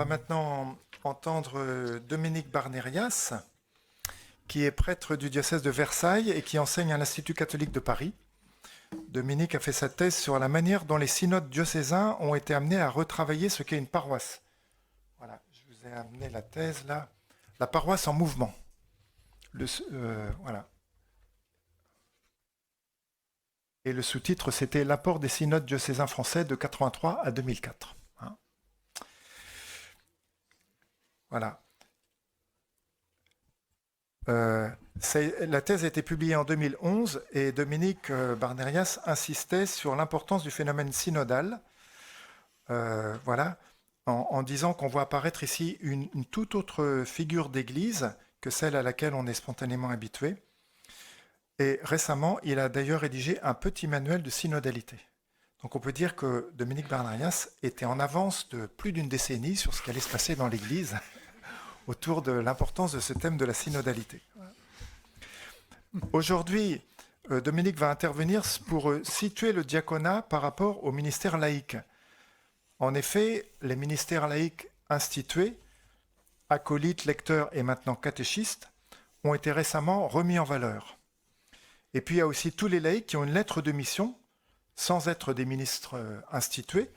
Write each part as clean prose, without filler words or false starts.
va maintenant entendre Dominique Barnérias, qui est prêtre du diocèse de Versailles et qui enseigne à l'Institut catholique de Paris. Dominique a fait sa thèse sur la manière dont les synodes diocésains ont été amenés à retravailler ce qu'est une paroisse. Voilà, je vous ai amené la thèse là. La paroisse en mouvement. Voilà. Et le sous-titre, c'était l'apport des synodes diocésains français de 83 à 2004. Hein. Voilà. La thèse a été publiée en 2011 et Dominique Barnérias insistait sur l'importance du phénomène synodal, voilà, en disant qu'on voit apparaître ici une toute autre figure d'église que celle à laquelle on est spontanément habitué. Et récemment, il a d'ailleurs rédigé un petit manuel de synodalité. Donc on peut dire que Dominique Barnérias était en avance de plus d'une décennie sur ce qui allait se passer dans l'Église autour de l'importance de ce thème de la synodalité. Aujourd'hui, Dominique va intervenir pour situer le diaconat par rapport au ministère laïque. En effet, les ministères laïques institués, acolytes, lecteurs et maintenant catéchistes, ont été récemment remis en valeur. Et puis il y a aussi tous les laïcs qui ont une lettre de mission, sans être des ministres institués,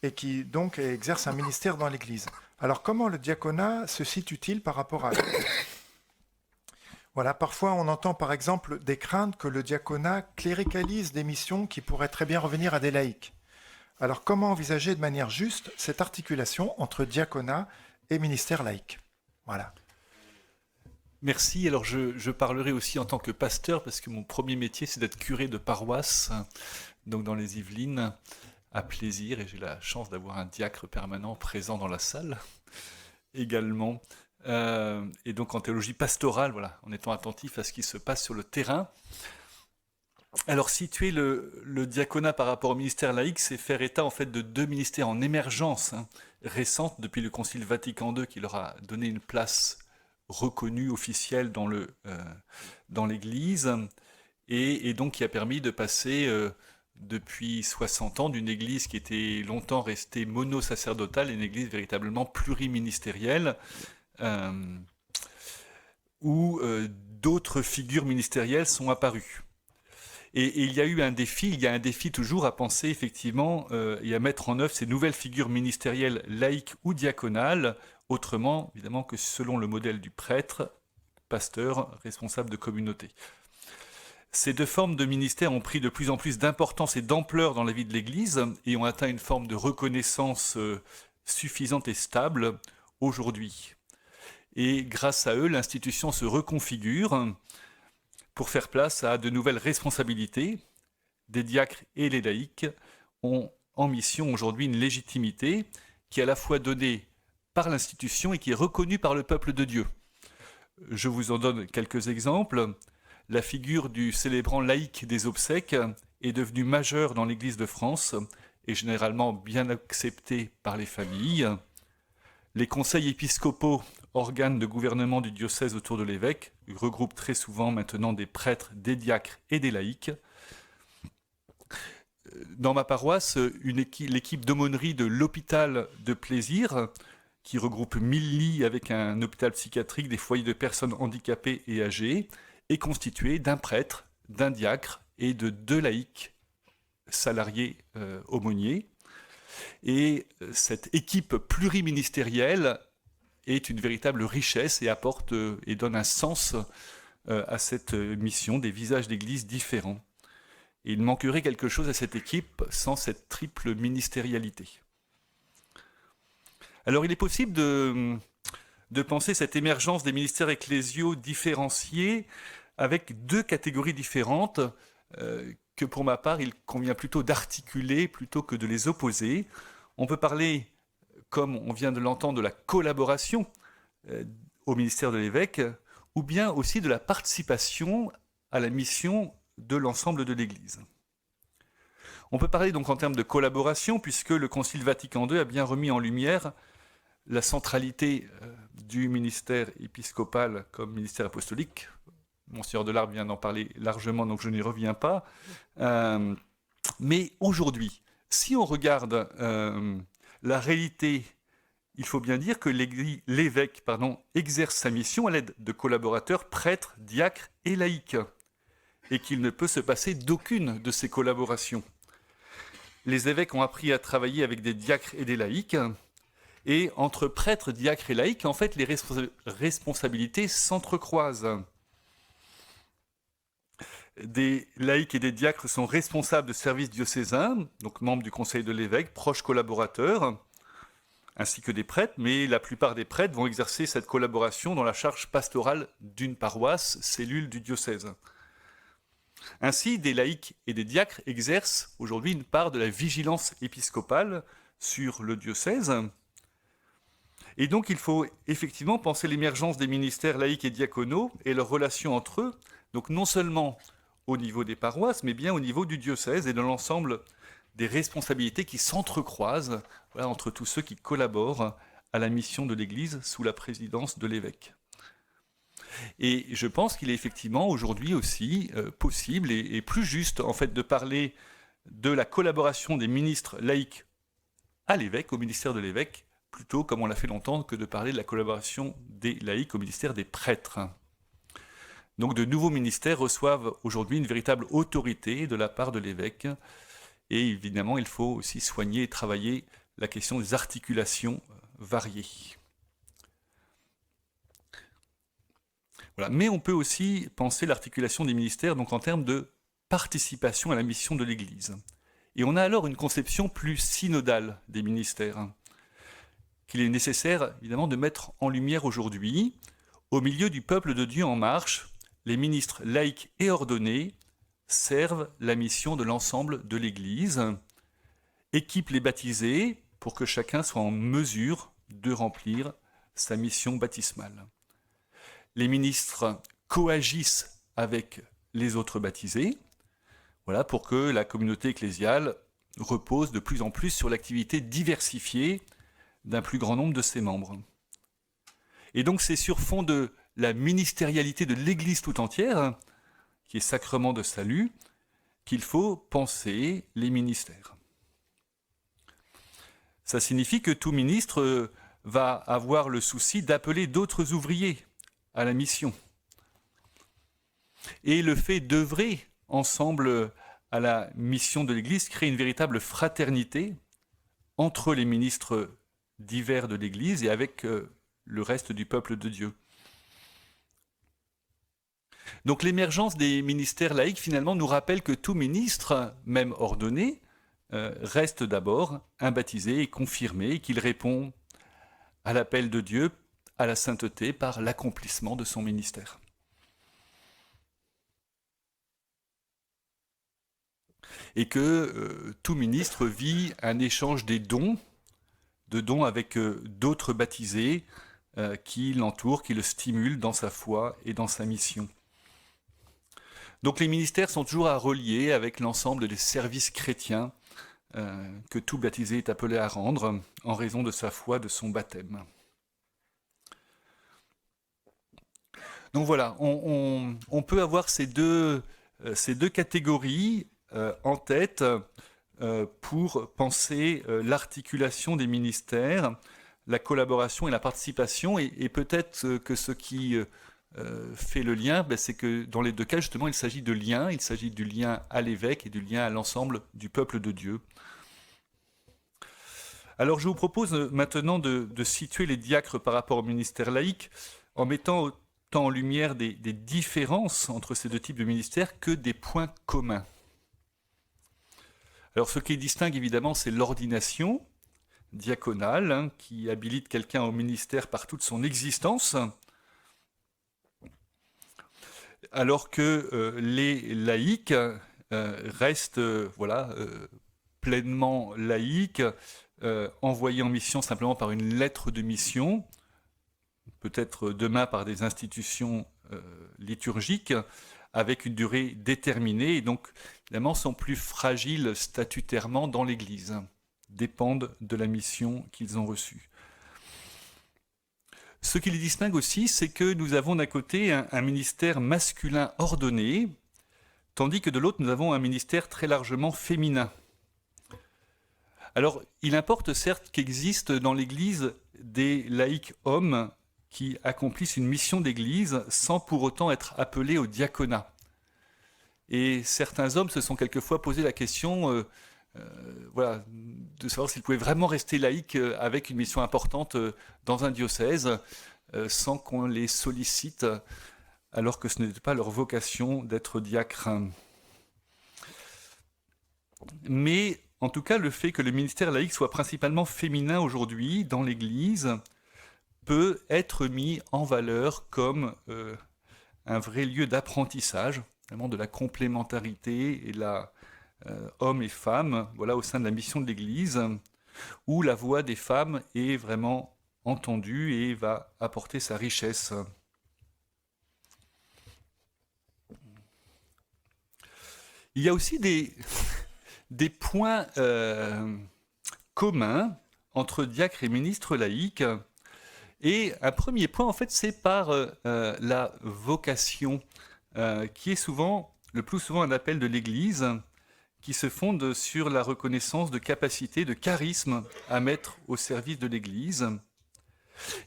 et qui donc exercent un ministère dans l'Église. Alors comment le diaconat se situe-t-il par rapport à eux ? Voilà, parfois on entend par exemple des craintes que le diaconat cléricalise des missions qui pourraient très bien revenir à des laïcs. Alors comment envisager de manière juste cette articulation entre diaconat et ministère laïque ? Voilà. Merci. Alors je parlerai aussi en tant que pasteur parce que mon premier métier c'est d'être curé de paroisse, donc dans les Yvelines, à Plaisir, et j'ai la chance d'avoir un diacre permanent présent dans la salle également. Et donc en théologie pastorale, voilà, en étant attentif à ce qui se passe sur le terrain. Alors situer le diaconat par rapport au ministère laïque, c'est faire état en fait de deux ministères en émergence récente depuis le Concile Vatican II qui leur a donné une place reconnue, officielle dans l'Église, et donc qui a permis de passer depuis 60 ans d'une Église qui était longtemps restée monosacerdotale à une Église véritablement pluriministérielle, où d'autres figures ministérielles sont apparues. Et il y a un défi toujours à penser effectivement et à mettre en œuvre ces nouvelles figures ministérielles laïques ou diaconales, autrement évidemment que selon le modèle du prêtre, pasteur, responsable de communauté. Ces deux formes de ministère ont pris de plus en plus d'importance et d'ampleur dans la vie de l'Église et ont atteint une forme de reconnaissance suffisante et stable aujourd'hui. Et grâce à eux, l'institution se reconfigure pour faire place à de nouvelles responsabilités. Des diacres et les laïcs ont en mission aujourd'hui une légitimité qui est à la fois donnée par l'institution et qui est reconnue par le peuple de Dieu. Je vous en donne quelques exemples. La figure du célébrant laïque des obsèques est devenue majeure dans l'Église de France et généralement bien acceptée par les familles. Les conseils épiscopaux, organes de gouvernement du diocèse autour de l'évêque, regroupent très souvent maintenant des prêtres, des diacres et des laïcs. Dans ma paroisse, l'équipe d'aumônerie de l'hôpital de Plaisir, qui regroupe 1000 lits avec un hôpital psychiatrique, des foyers de personnes handicapées et âgées, est constituée d'un prêtre, d'un diacre et de 2 laïcs salariés aumôniers. Et cette équipe pluriministérielle est une véritable richesse et apporte et donne un sens à cette mission, des visages d'église différents. Et il manquerait quelque chose à cette équipe sans cette triple ministérialité. Alors il est possible de penser cette émergence des ministères ecclésiaux différenciés avec 2 catégories différentes que pour ma part il convient plutôt d'articuler plutôt que de les opposer. On peut parler, comme on vient de l'entendre, de la collaboration au ministère de l'évêque, ou bien aussi de la participation à la mission de l'ensemble de l'Église. On peut parler donc en termes de collaboration, puisque le Concile Vatican II a bien remis en lumière la centralité du ministère épiscopal comme ministère apostolique. Monseigneur Delarbre vient d'en parler largement, donc je n'y reviens pas. Mais aujourd'hui, si on regarde la réalité il faut bien dire que l'évêque exerce sa mission à l'aide de collaborateurs prêtres, diacres et laïcs, et qu'il ne peut se passer d'aucune de ces collaborations. Les évêques ont appris à travailler avec des diacres et des laïcs, et entre prêtres, diacres et laïcs, en fait, les responsabilités s'entrecroisent. Des laïcs et des diacres sont responsables de services diocésains, donc membres du conseil de l'évêque, proches collaborateurs, ainsi que des prêtres, mais la plupart des prêtres vont exercer cette collaboration dans la charge pastorale d'une paroisse, cellule du diocèse. Ainsi, des laïcs et des diacres exercent aujourd'hui une part de la vigilance épiscopale sur le diocèse. Et donc, il faut effectivement penser l'émergence des ministères laïcs et diaconaux et leurs relations entre eux, donc non seulement au niveau des paroisses, mais bien au niveau du diocèse et de l'ensemble des responsabilités qui s'entrecroisent entre tous ceux qui collaborent à la mission de l'Église sous la présidence de l'évêque. Et je pense qu'il est effectivement aujourd'hui aussi possible et plus juste en fait de parler de la collaboration des ministres laïcs à l'évêque, au ministère de l'évêque, plutôt comme on l'a fait longtemps que de parler de la collaboration des laïcs au ministère des prêtres. Donc de nouveaux ministères reçoivent aujourd'hui une véritable autorité de la part de l'évêque. Et évidemment, il faut aussi soigner et travailler la question des articulations variées. Voilà. Mais on peut aussi penser l'articulation des ministères donc en termes de participation à la mission de l'Église. Et on a alors une conception plus synodale des ministères, qu'il est nécessaire évidemment de mettre en lumière aujourd'hui. Au milieu du peuple de Dieu en marche, les ministres laïcs et ordonnés servent la mission de l'ensemble de l'Église, équipent les baptisés pour que chacun soit en mesure de remplir sa mission baptismale. Les ministres coagissent avec les autres baptisés, pour que la communauté ecclésiale repose de plus en plus sur l'activité diversifiée d'un plus grand nombre de ses membres. Et donc c'est sur fond de la ministérialité de l'Église tout entière, qui est sacrement de salut, qu'il faut penser les ministères. Ça signifie que tout ministre va avoir le souci d'appeler d'autres ouvriers à la mission. Et le fait d'œuvrer ensemble à la mission de l'Église crée une véritable fraternité entre les ministres divers de l'Église et avec le reste du peuple de Dieu. Donc l'émergence des ministères laïcs finalement nous rappelle que tout ministre, même ordonné, reste d'abord un baptisé et confirmé, et qu'il répond à l'appel de Dieu à la sainteté par l'accomplissement de son ministère. Et que tout ministre vit un échange de dons avec d'autres baptisés qui l'entourent, qui le stimulent dans sa foi et dans sa mission. Donc les ministères sont toujours à relier avec l'ensemble des services chrétiens que tout baptisé est appelé à rendre en raison de sa foi, de son baptême. Donc voilà, on peut avoir ces deux catégories en tête pour penser l'articulation des ministères, la collaboration et la participation, et peut-être que ce qui fait le lien, c'est que dans les deux cas, justement, il s'agit de lien, il s'agit du lien à l'évêque et du lien à l'ensemble du peuple de Dieu. Alors je vous propose maintenant de situer les diacres par rapport au ministère laïque en mettant autant en lumière des différences entre ces deux types de ministères que des points communs. Alors ce qui distingue évidemment, c'est l'ordination diaconale, qui habilite quelqu'un au ministère par toute son existence, alors que les laïcs restent pleinement laïcs, envoyés en mission simplement par une lettre de mission, peut-être demain par des institutions liturgiques, avec une durée déterminée, et donc évidemment sont plus fragiles statutairement dans l'Église, dépendent de la mission qu'ils ont reçue. Ce qui les distingue aussi, c'est que nous avons d'un côté un ministère masculin ordonné, tandis que de l'autre, nous avons un ministère très largement féminin. Alors, il importe certes qu'existent dans l'Église des laïcs hommes qui accomplissent une mission d'église sans pour autant être appelés au diaconat. Et certains hommes se sont quelquefois posé la question voilà, de savoir s'ils pouvaient vraiment rester laïcs avec une mission importante dans un diocèse sans qu'on les sollicite, alors que ce n'était pas leur vocation d'être diacre. Mais en tout cas, le fait que le ministère laïque soit principalement féminin aujourd'hui dans l'Église peut être mis en valeur comme un vrai lieu d'apprentissage, vraiment de la complémentarité et la hommes et femmes, voilà, au sein de la mission de l'Église, où la voix des femmes est vraiment entendue et va apporter sa richesse. Il y a aussi des points communs entre diacres et ministres laïcs. Et un premier point, en fait, c'est par la vocation, qui est le plus souvent un appel de l'Église, qui se fonde sur la reconnaissance de capacités, de charisme à mettre au service de l'Église.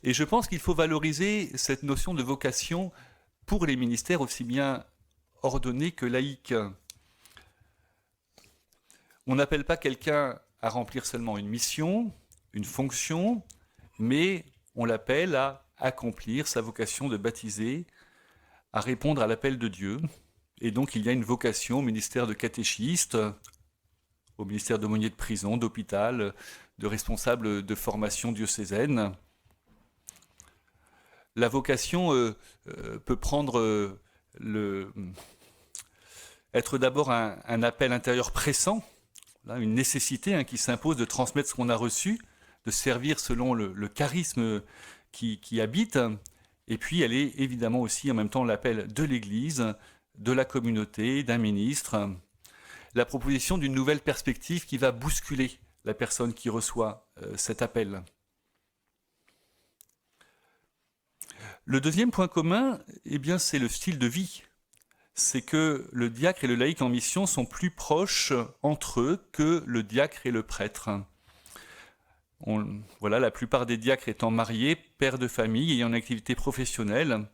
Et je pense qu'il faut valoriser cette notion de vocation pour les ministères aussi bien ordonnés que laïques. On n'appelle pas quelqu'un à remplir seulement une mission, une fonction, mais on l'appelle à accomplir sa vocation de baptiser, à répondre à l'appel de Dieu. Et donc il y a une vocation au ministère de catéchiste, au ministère d'aumônier de prison, d'hôpital, de responsable de formation diocésaine. La vocation peut être d'abord un appel intérieur pressant, une nécessité qui s'impose de transmettre ce qu'on a reçu, de servir selon le charisme qui habite. Et puis elle est évidemment aussi en même temps l'appel de l'Église, de la communauté, d'un ministre, la proposition d'une nouvelle perspective qui va bousculer la personne qui reçoit cet appel. Le deuxième point commun, eh bien, c'est le style de vie. C'est que le diacre et le laïc en mission sont plus proches entre eux que le diacre et le prêtre. Voilà, la plupart des diacres étant mariés, pères de famille, ayant une activité professionnelle.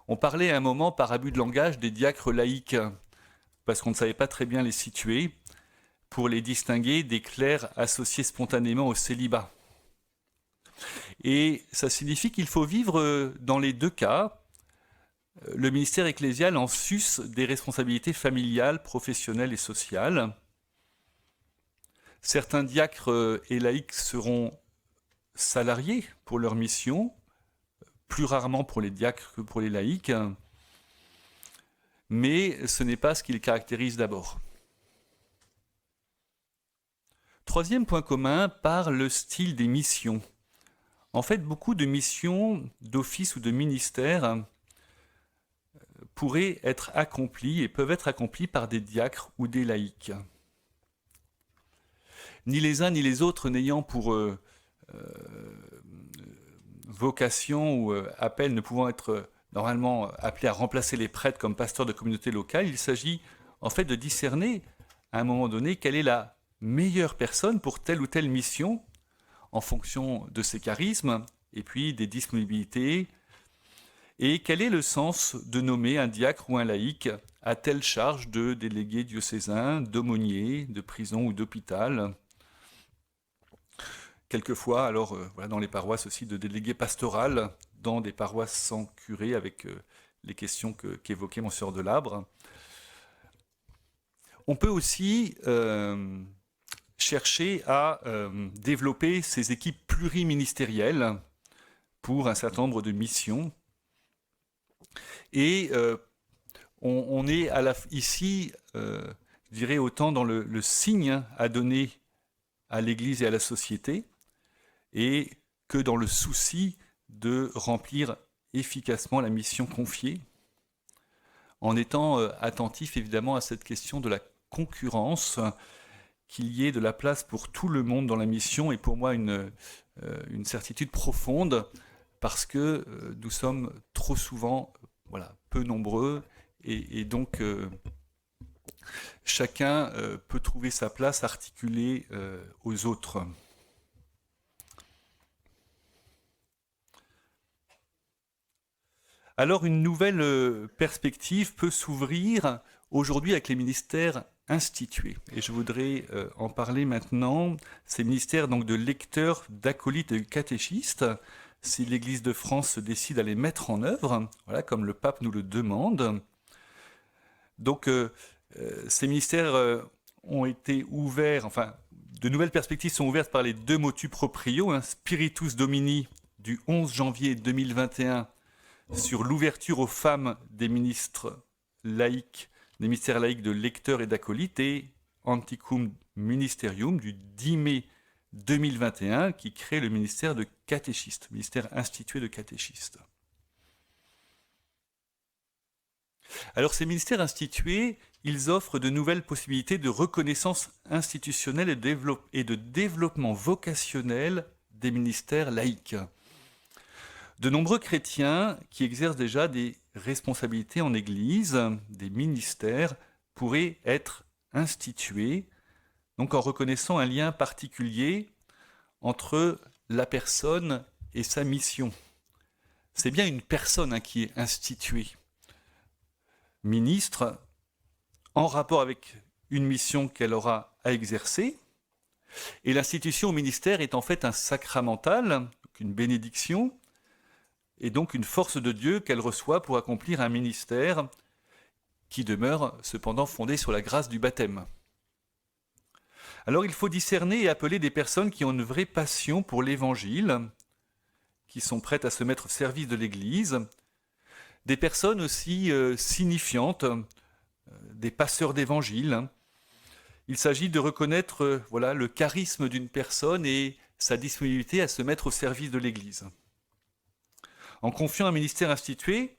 On parlait à un moment, par abus de langage, des diacres laïcs, parce qu'on ne savait pas très bien les situer, pour les distinguer des clercs associés spontanément au célibat. Et ça signifie qu'il faut vivre dans les deux cas. Le ministère ecclésial en suce des responsabilités familiales, professionnelles et sociales. Certains diacres et laïcs seront salariés pour leur mission, plus rarement pour les diacres que pour les laïcs, mais ce n'est pas ce qui les caractérise d'abord. Troisième point commun, par le style des missions. En fait, beaucoup de missions d'office ou de ministère pourraient être accomplies et peuvent être accomplies par des diacres ou des laïcs. Ni les uns ni les autres n'ayant pour vocation ou appel ne pouvant être normalement appelés à remplacer les prêtres comme pasteurs de communautés locales, il s'agit en fait de discerner à un moment donné quelle est la meilleure personne pour telle ou telle mission en fonction de ses charismes et puis des disponibilités, et quel est le sens de nommer un diacre ou un laïc à telle charge de délégué diocésain, d'aumônier, de prison ou d'hôpital. Quelquefois, alors, voilà, dans les paroisses aussi, de délégué pastoral, dans des paroisses sans curé, avec les questions qu'évoquait Monseigneur Delabre. On peut aussi chercher à développer ces équipes pluriministérielles pour un certain nombre de missions. Et on est ici, je dirais, autant dans le signe à donner à l'Église et à la société, et que dans le souci de remplir efficacement la mission confiée, en étant attentif évidemment à cette question de la concurrence, qu'il y ait de la place pour tout le monde dans la mission est pour moi une certitude profonde, parce que nous sommes trop souvent peu nombreux, et donc chacun peut trouver sa place articulée aux autres. Alors une nouvelle perspective peut s'ouvrir aujourd'hui avec les ministères institués. Et je voudrais en parler maintenant. Ces ministères donc de lecteurs, d'acolytes et de catéchistes, si l'Église de France se décide à les mettre en œuvre, voilà, comme le pape nous le demande. Donc ces ministères ont été ouverts, enfin, de nouvelles perspectives sont ouvertes par les 2 motu proprio, Spiritus Domini du 11 janvier 2021 sur l'ouverture aux femmes des ministres laïcs, des ministères laïcs de lecteurs et d'acolytes, et Anticum Ministerium du 10 mai 2021 qui crée le ministère de catéchistes, ministère institué de catéchistes. Alors ces ministères institués, ils offrent de nouvelles possibilités de reconnaissance institutionnelle et de développement vocationnel des ministères laïcs. De nombreux chrétiens qui exercent déjà des responsabilités en Église, des ministères, pourraient être institués, donc en reconnaissant un lien particulier entre la personne et sa mission. C'est bien une personne qui est instituée. Ministre, en rapport avec une mission qu'elle aura à exercer, et l'institution au ministère est en fait un sacramental, une bénédiction, et donc une force de Dieu qu'elle reçoit pour accomplir un ministère qui demeure cependant fondé sur la grâce du baptême. Alors il faut discerner et appeler des personnes qui ont une vraie passion pour l'Évangile, qui sont prêtes à se mettre au service de l'Église, des personnes aussi signifiantes, des passeurs d'Évangile. Il s'agit de reconnaître le charisme d'une personne et sa disponibilité à se mettre au service de l'Église. En confiant un ministère institué,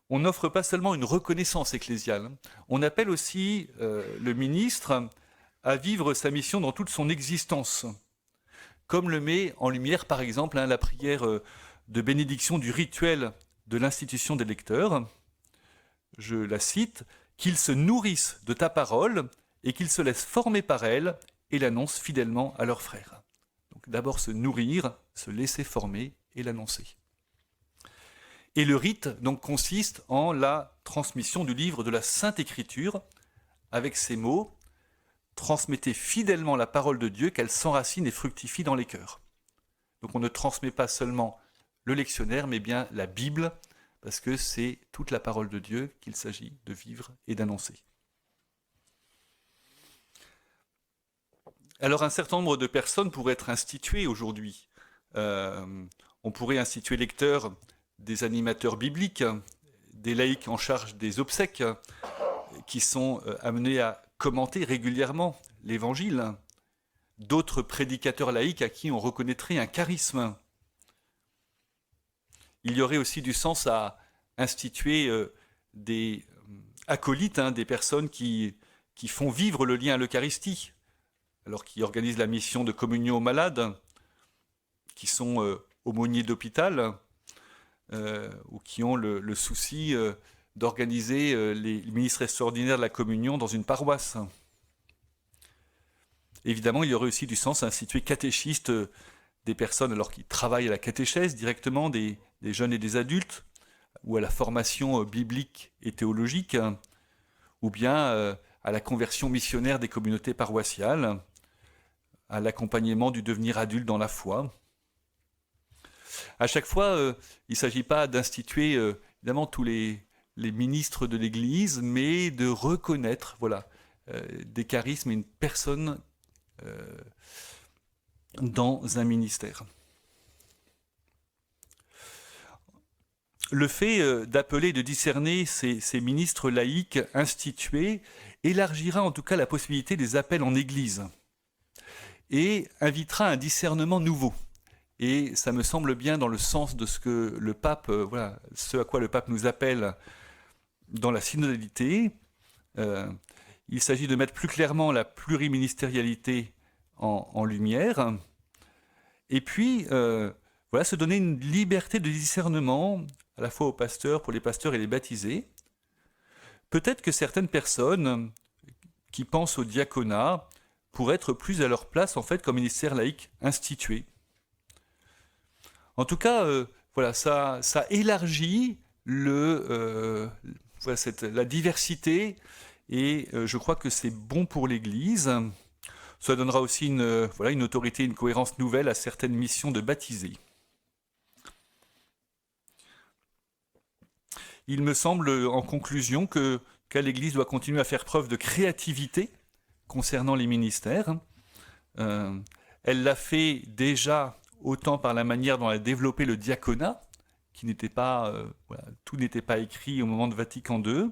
on n'offre pas seulement une reconnaissance ecclésiale, on appelle aussi le ministre à vivre sa mission dans toute son existence, comme le met en lumière par exemple la prière de bénédiction du rituel de l'institution des lecteurs. Je la cite, « Qu'ils se nourrissent de ta parole et qu'ils se laissent former par elle et l'annoncent fidèlement à leurs frères. » Donc d'abord se nourrir, se laisser former et l'annoncer. Et le rite donc consiste en la transmission du livre de la Sainte Écriture avec ces mots « Transmettez fidèlement la parole de Dieu, qu'elle s'enracine et fructifie dans les cœurs. » Donc on ne transmet pas seulement le lectionnaire, mais bien la Bible, parce que c'est toute la parole de Dieu qu'il s'agit de vivre et d'annoncer. Alors un certain nombre de personnes pourraient être instituées aujourd'hui. On pourrait instituer lecteurs, des animateurs bibliques, des laïcs en charge des obsèques, qui sont amenés à commenter régulièrement l'Évangile, d'autres prédicateurs laïcs à qui on reconnaîtrait un charisme. Il y aurait aussi du sens à instituer des acolytes, des personnes qui font vivre le lien à l'Eucharistie, alors qui organisent la mission de communion aux malades, qui sont aumôniers d'hôpital, ou qui ont le souci d'organiser les ministres extraordinaires de la communion dans une paroisse. Évidemment, il y aurait aussi du sens à instituer catéchistes, des personnes alors qui travaillent à la catéchèse directement, des jeunes et des adultes, ou à la formation biblique et théologique, ou bien à la conversion missionnaire des communautés paroissiales, à l'accompagnement du devenir adulte dans la foi. À chaque fois, il ne s'agit pas d'instituer évidemment tous les ministres de l'Église, mais de reconnaître des charismes et une personne dans un ministère. Le fait d'appeler et de discerner ces ministres laïcs institués élargira en tout cas la possibilité des appels en Église et invitera un discernement nouveau. Et ça me semble bien dans le sens de ce que le pape, ce à quoi le pape nous appelle dans la synodalité. Il s'agit de mettre plus clairement la pluriministérialité en lumière. Et puis, se donner une liberté de discernement, à la fois aux pasteurs, pour les pasteurs et les baptisés. Peut-être que certaines personnes qui pensent au diaconat pourraient être plus à leur place, en fait, comme ministère laïque institué. En tout cas, voilà, ça élargit la diversité, et je crois que c'est bon pour l'Église. Ça donnera aussi une autorité, une cohérence nouvelle à certaines missions de baptisés. Il me semble, en conclusion, que l'Église doit continuer à faire preuve de créativité concernant les ministères. Elle l'a fait déjà autant par la manière dont elle a développé le diaconat, qui n'était pas, tout n'était pas écrit au moment de Vatican II,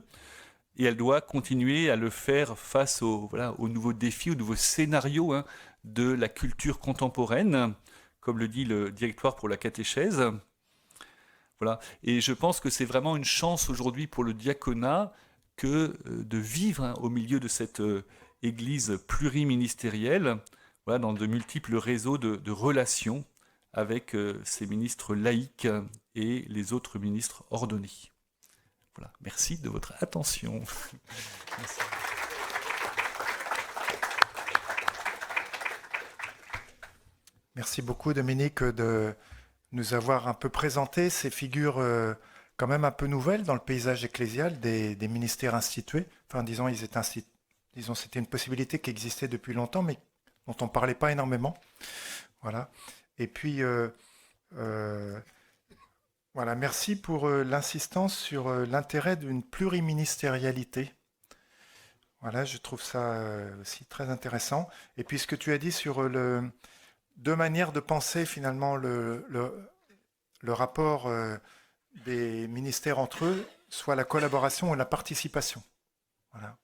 et elle doit continuer à le faire face aux nouveaux défis, aux nouveaux scénarios de la culture contemporaine, comme le dit le Directoire pour la catéchèse. Voilà. Et je pense que c'est vraiment une chance aujourd'hui pour le diaconat que de vivre au milieu de cette Église pluriministérielle, dans de multiples réseaux de relations avec ces ministres laïcs et les autres ministres ordonnés. Voilà. Merci de votre attention. Merci. Merci beaucoup, Dominique, de nous avoir un peu présenté ces figures quand même un peu nouvelles dans le paysage ecclésial des ministères institués. Enfin, disons, c'était une possibilité qui existait depuis longtemps, mais dont on ne parlait pas énormément. Voilà. Et puis, voilà, merci pour l'insistance sur l'intérêt d'une pluriministérialité. Voilà, je trouve ça aussi très intéressant. Et puis, ce que tu as dit sur deux manières de penser finalement le rapport des ministères entre eux, soit la collaboration et la participation. Voilà.